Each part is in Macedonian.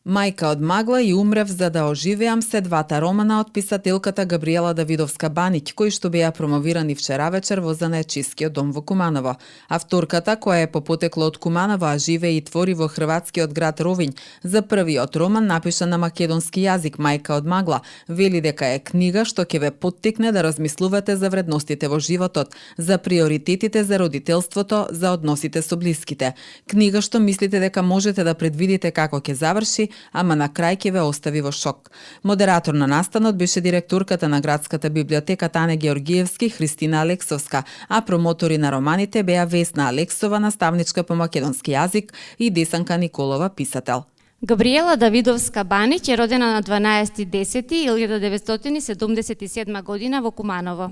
Мајка од магла и умрев за да оживеам се двата романа од писателката Габриела Давидовска-Баниќ, кои што беа промовирани вчера вечер во Занаечискиот дом во Куманово. Авторката, која е по потекло од Куманово, а живее и твори во хрватскиот град Ровињ, за првиот роман напиша на македонски јазик Мајка од магла, вели дека е книга што ќе ве поттикне да размислувате за вредностите во животот, за приоритетите за родителството, за односите со блиските. Книга што мислите дека можете да предвидите како ќе заврши, ама на крај ќе ве остави во шок. Модератор на настанот беше директорката на Градската библиотека Тане Георгиевски, Христина Алексовска, а промотори на романите беа Весна Алексова, наставничка по македонски јазик, и Десанка Николова, писател. Габриела Давидовска-Баниќ е родена на 12.10.1977 година во Куманово.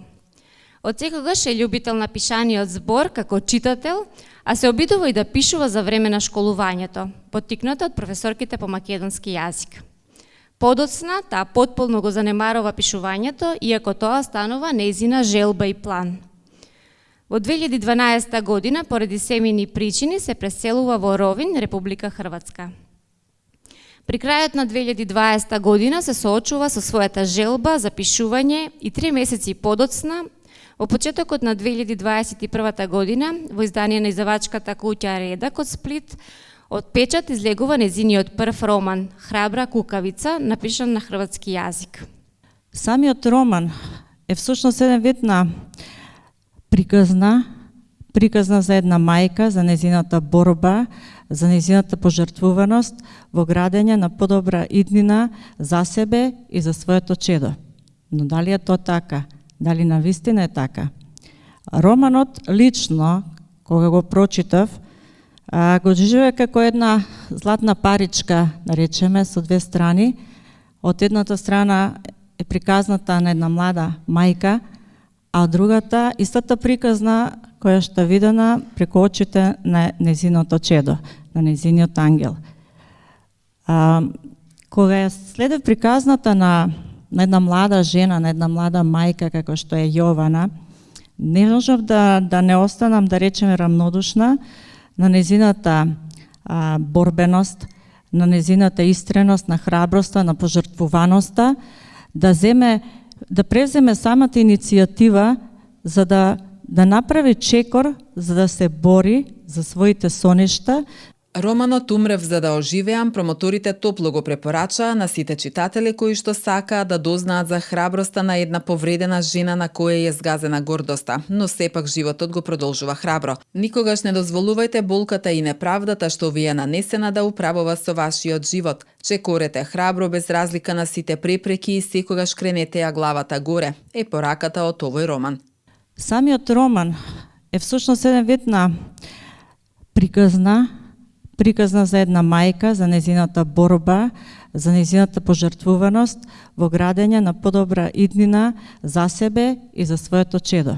Од секогаш е љубител на пишаниот збор како читател, а се обидува и да пишува за време на школувањето, поттикната од професорките по македонски јазик. Подоцна, таа потполно го занемарува пишувањето, иако тоа станува нејзина желба и план. Во 2012 година, поради семејни причини, се преселува во Ровињ, Република Хрватска. При крајот на 2020 година се соочува со својата желба за пишување и 3 месеци подоцна, во почетокот на 2021 година, во издание на издавачката куќа Редак од Сплит, од печат излегува незиниот прв роман Храбра кукавица, напишан на хрватски јазик. Самиот роман е всушност еден вид на приказна за една мајка, за незината борба, за незината пожртвуваност во градење на подобра иднина за себе и за своето чедо. Но дали е тоа така? Дали навистина е така? Романот лично, кога го прочитав, го доживеа како една златна паричка, наречеме, со две страни. Од едната страна е приказната на една млада мајка, а од другата истата приказна која што видена преку очите на незиното чедо, на незиниот ангел. Кога ја следев приказната на една млада жена, на една млада мајка како што е Јована, не можев да не останам, да речеме, рамнодушна на незината борбеност, на незината истреност, на храброста, на пожртвуваноста, да преземе самата иницијатива за да направи чекор, за да се бори за своите соништа. Романот Умрев за да оживеам промоторите топло го препорачаа на сите читатели кои што сакаат да дознаат за храброста на една повредена жена на која е згазена гордоста, но сепак животот го продолжува храбро. Никогаш не дозволувајте болката и неправдата што ви е нанесена да управува со вашиот живот. Чекорете храбро без разлика на сите препреки и секогаш кренете ја главата горе, е пораката од овој роман. Самиот роман е всушност еден вид на приказна за една мајка, за незината борба, за незината пожртвуваност во градење на подобра иднина за себе и за своето чедо.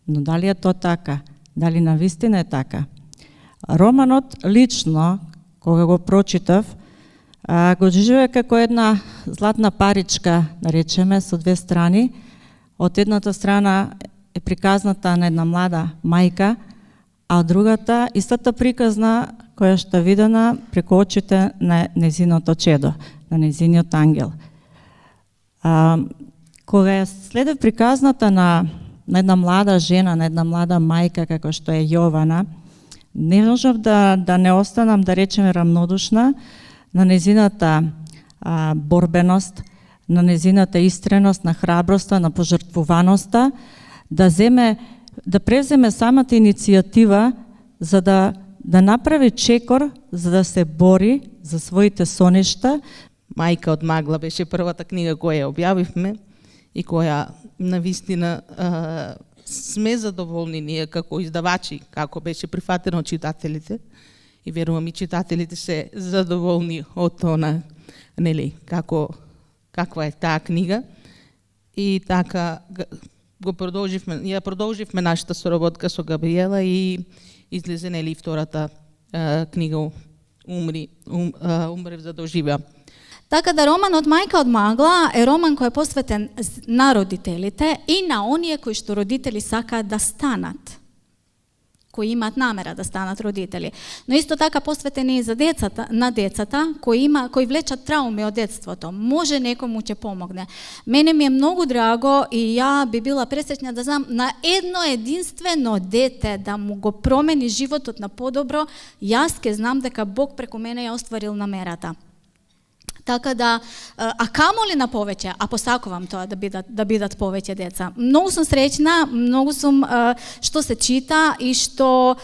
Но дали е тоа така? Дали навистина е така? Романот лично, кога го прочитав, го доживеа како една златна паричка, наречеме, со две страни. Од едната страна е приказната на една млада мајка, а од другата истата приказна која што видена преку очите на незиното чедо, на незиниот ангел. Кога ја следев приказната на една млада жена, на една млада мајка како што е Јована, не можев да не останам, да речеме, рамнодушна на незината борбеност, на незината истреност, на храброста, на пожртвуваноста, да преземе самата иницијатива за да направи чекор, за да се бори за своите соништа. Мајка од магла беше првата книга која ја објавивме и која навистина сме задоволни ние како издавачи, како беше прифатено од читателите, и верувам и читателите се задоволни од тоа, нели, каква е таа книга. И така ја продолживме нашата соработка со Габриела и излезе, нели, втората книга Умрев за да оживеам. Така да романот Мајка од магла е роман кој е посветен на родителите и на оние кои што родители сакаат да станат. кои имаат намера да станат родители. Но исто така посветени и за децата, на децата кои влечат трауми од детството. Може некому ќе помогне. Мене ми е многу драго и ја би била пресреќна да знам на едно единствено дете да му го промени животот на подобро. Јас ке знам дека Бог преку мене ја остварил намерата. Така да, а камо ли на повеќе, а посакувам тоа да бидат повеќе деца. Многу сум среќна, многу сум што се чита и што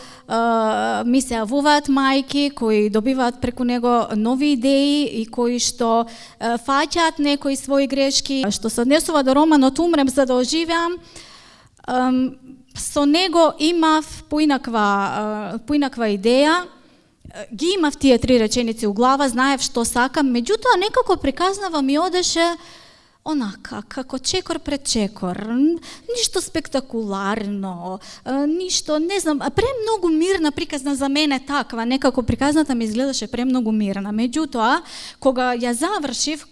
ми се јавуваат мајки кои добиваат преку него нови идеи и кои што фаќаат некои своји грешки. Што се однесува до романот Умрем за да оживеам, со него имав поинаква идеја. Ги имав тие 3 реченици у глава, знаев што сакам, меѓутоа некако приказнава ми одеше онака, како чекор пред чекор, ништо спектакуларно, ништо, не знам, премногу мирна приказна за мене таква, некако приказната ми изгледаше премногу мирна. Меѓутоа, кога ја завршив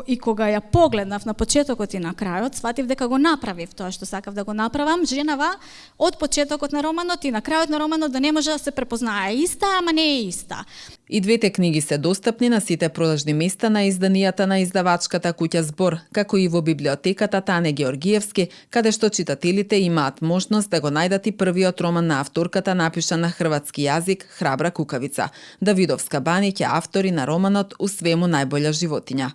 и кога ја погледнав на почетокот и на крајот, сватив дека го направив тоа што сакав да го направам, женава од почетокот на романот и на крајот на романот да не може да се препознае иста, ама не е иста. И двете книги се достапни на сите продажни места на изданијата на издавачката куќа Збор, како и во библиотеката Тане Георгиевски, каде што читателите имаат можност да го најдат и првиот роман на авторката напишан на хрватски јазик Храбра кукавица. Давидовска Баниќ е автор на романот У свему најбоља животиња.